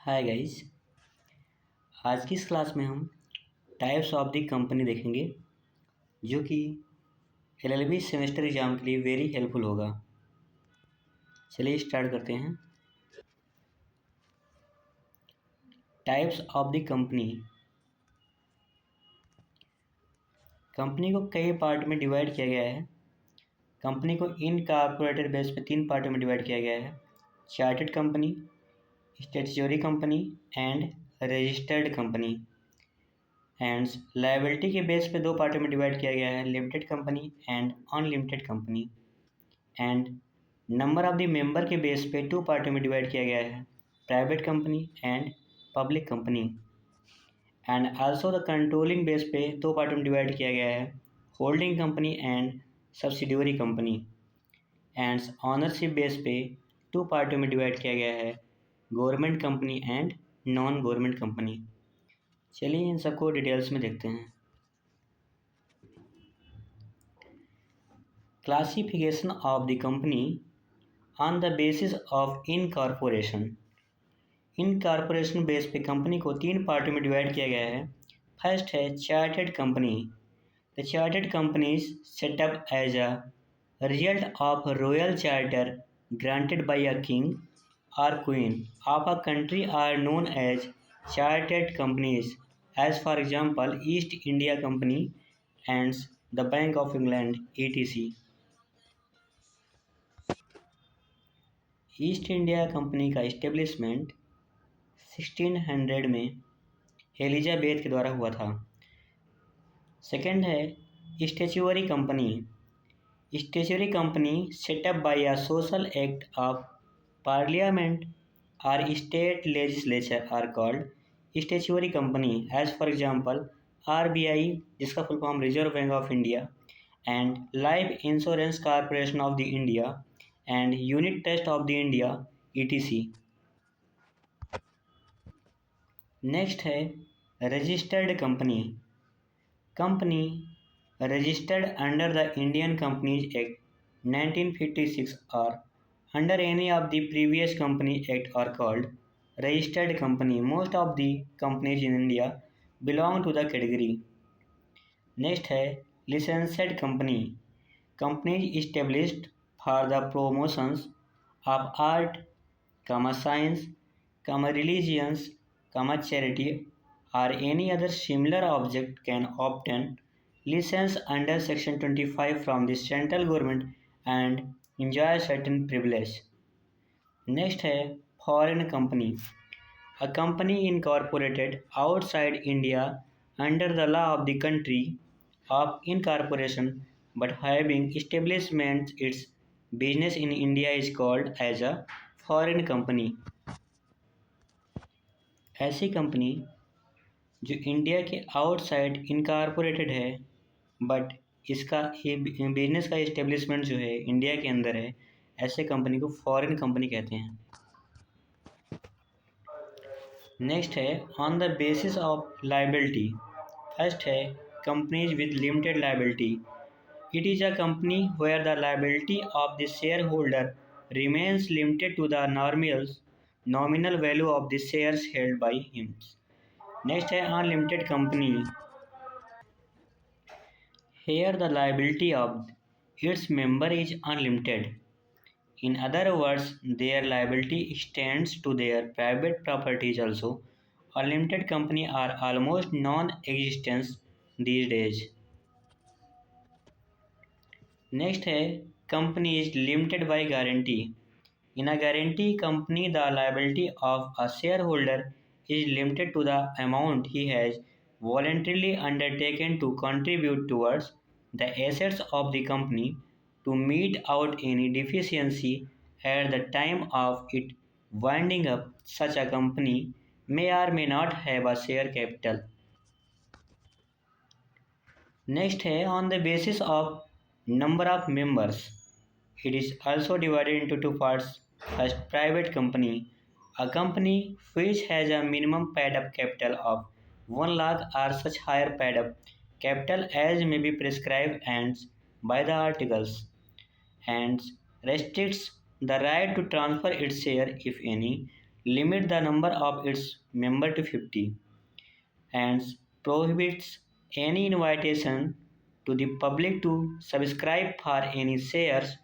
Hi guys. आज की इस क्लास में हम टाइप्स ऑफ द कंपनी देखेंगे जो कि एलएलबी सेमेस्टर एग्जाम के लिए वेरी हेल्पफुल होगा। चलिए स्टार्ट करते हैं। Types of the company. Company को कई पार्ट में डिवाइड किया गया है। कंपनी को इनकॉर्पोरेटेड बेस पे 3 पार्टों में डिवाइड किया गया है: chartered company, statutory company and registered company. And liability के बेस पे 2 पार्टों में डिवाइड किया गया है: limited company and unlimited company. And number of the member के बेस पे 2 पार्टों में डिवाइड किया गया है: private company and public company. And also the controlling base पे 2 पार्टों में डिवाइड किया गया है: holding company and subsidiary company. And ownership base पे 2 पार्टों में डिवाइड किया गया है: government company and non government company. चलिए इन सबको डिटेल्स में देखते हैं। Classification of the company on the basis of incorporation. Incorporation base पे कंपनी को 3 पार्टों में डिवाइड किया गया है। फर्स्ट है chartered company. The chartered companies set up as a result of royal charter granted by a king or queen of a country are known as chartered companies, as for example East India Company and the Bank of England etc. East India company का establishment 1600 में Elizabeth के द्वारा हुआ था। Second है statutory company. Statutory company set up by a social act of parliament और state legislature are called statutory company, as for example RBI, जिसका full form reserve bank of India, and life insurance corporation of the India and unit trust of the India etc. Next है registered company. Company registered under the Indian Companies Act 1956 or under any of the previous Company Act are called registered company. Most of the companies in India belong to the category. Next है licensed company. Companies established for the promotions of art, science, religions, charity or any other similar object can obtain license under Section 25 from the central government and enjoy certain privilege. Next है foreign company. A company incorporated outside India under the law of the country of incorporation but having establishment its business in India is called as a foreign company. ऐसी company जो India के outside incorporated है but इसका ये business का establishment जो है India के अंदर है, ऐसे कंपनी को फॉरेन कंपनी कहते हैं। नेक्स्ट है on the basis of liability. First है companies with limited liability. It is a company where the liability of the share holder remains limited to the nominal value of the shares held by him. Next है unlimited company. Here the liability of its member is unlimited. In other words, their liability extends to their private properties also. A limited company are almost non-existent these days. Next है company is limited by guarantee. In a guarantee company, the liability of a shareholder is limited to the amount he has voluntarily undertaken to contribute towards the assets of the company to meet out any deficiency at the time of it winding up. Such a company may or may not have a share capital. Next है on the basis of number of members. It is also divided into 2 parts. First, private company. A company which has a minimum paid up capital of 1 lakh or such higher paid up capital as may be prescribed and by the articles, and restricts the right to transfer its share, if any, limit the number of its members to 50, and prohibits any invitation to the public to subscribe for any shares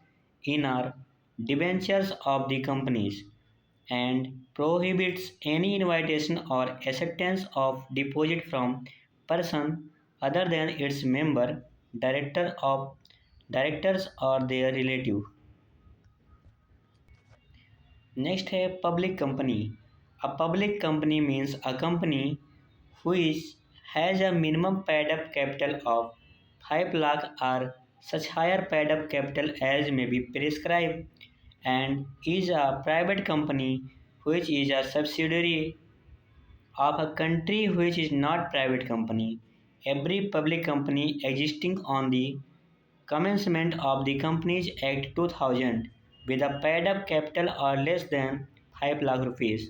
in or debentures of the companies, and prohibits any invitation or acceptance of deposit from person other than its member, directors or their relative. Next है public company. A public company means a company which has a minimum paid up capital of 5 lakh or such higher paid up capital as may be prescribed, and is a private company which is a subsidiary of a country which is not private company. Every public company existing on the commencement of the Companies Act 2000 with a paid-up capital or less than 5 lakh rupees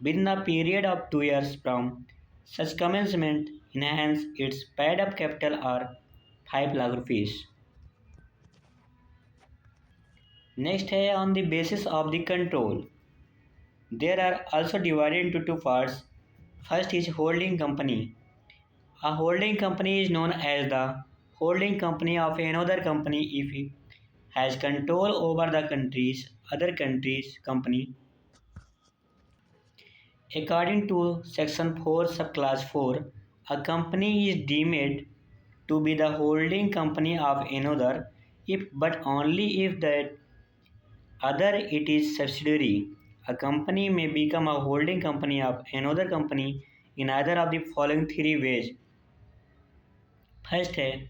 within a period of 2 years from such commencement enhance its paid-up capital or 5 lakh rupees. Next है on the basis of the control. There are also divided into two parts. First is holding company. A holding company is known as the holding company of another company if it has control over the other countries company. According to Section 4, Subclass 4, a company is deemed to be the holding company of another if but only if that other it is subsidiary. A company may become a holding company of another company in either of the following three ways. First है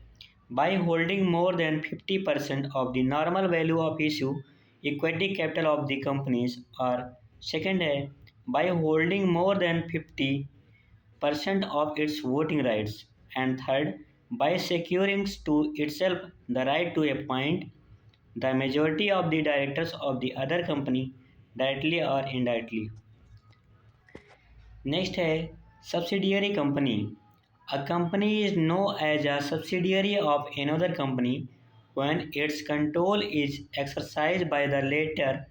by holding more than 50% of the normal value of issue equity capital of the companies, or second है by holding more than 50% of its voting rights, and third by securing to itself the right to appoint the majority of the directors of the other company directly or indirectly. Next है subsidiary company. A company is known as a subsidiary of another company when its control is exercised by the latter,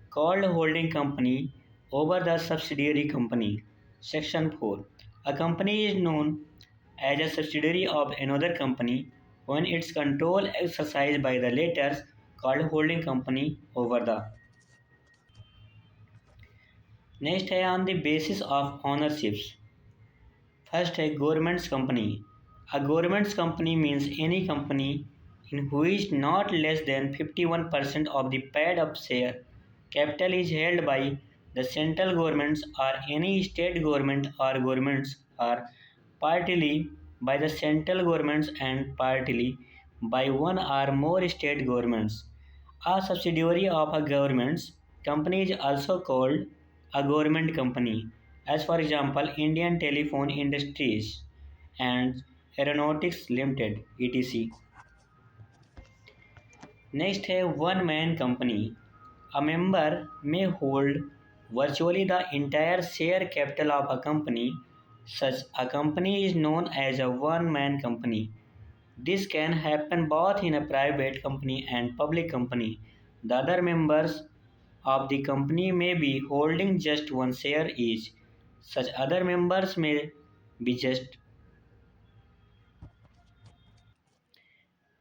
called holding company, over the subsidiary company. Section 4. A company is known as a subsidiary of another company when its control exercised by the latter, called holding company, over the. Next है on the basis of ownerships. First, a government's company. A government's company means any company in which not less than 51% of the paid-up share capital is held by the central governments or any state government or governments, or partly by the central governments and partly by one or more state governments. A subsidiary of a government's company is also called a government company, as for example Indian Telephone Industries and Aeronautics Limited, etc. Next है one man company. A member may hold virtually the entire share capital of a company. Such a company is known as a one man company. This can happen both in a private company and public company. The other members of the company may be holding just one share each. Such other members may be just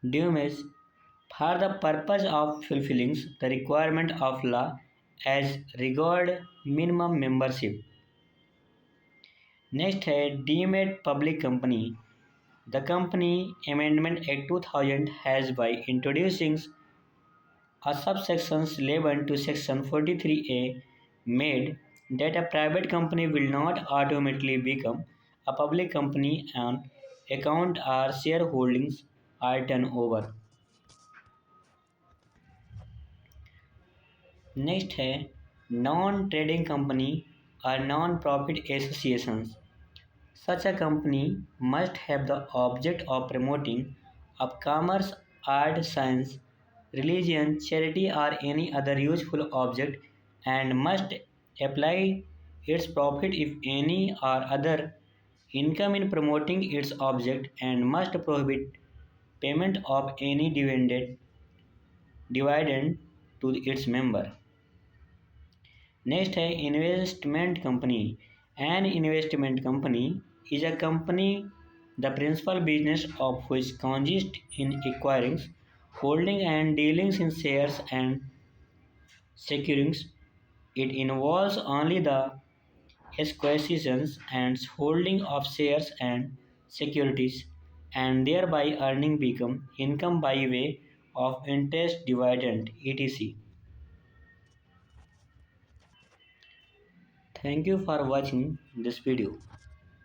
dues for the purpose of fulfilling the requirement of law as regard minimum membership. Next है deemed public company. The Company Amendment Act 2000 has, by introducing a subsection 11 to section 43A, made that a private company will not automatically become a public company on account or shareholdings are turned over. Next है non-trading company or non-profit associations. Such a company must have the object of promoting of commerce, art, science, religion, charity, or any other useful object, and must apply its profit if any or other income in promoting its object, and must prohibit payment of any dividend to its member. Next है investment company. An investment company is a company the principal business of which consists in acquiring, holding and dealing in shares and securities. It involves only the acquisition and holding of shares and securities and thereby earning become income by way of interest, dividend, etc. Thank you for watching this video.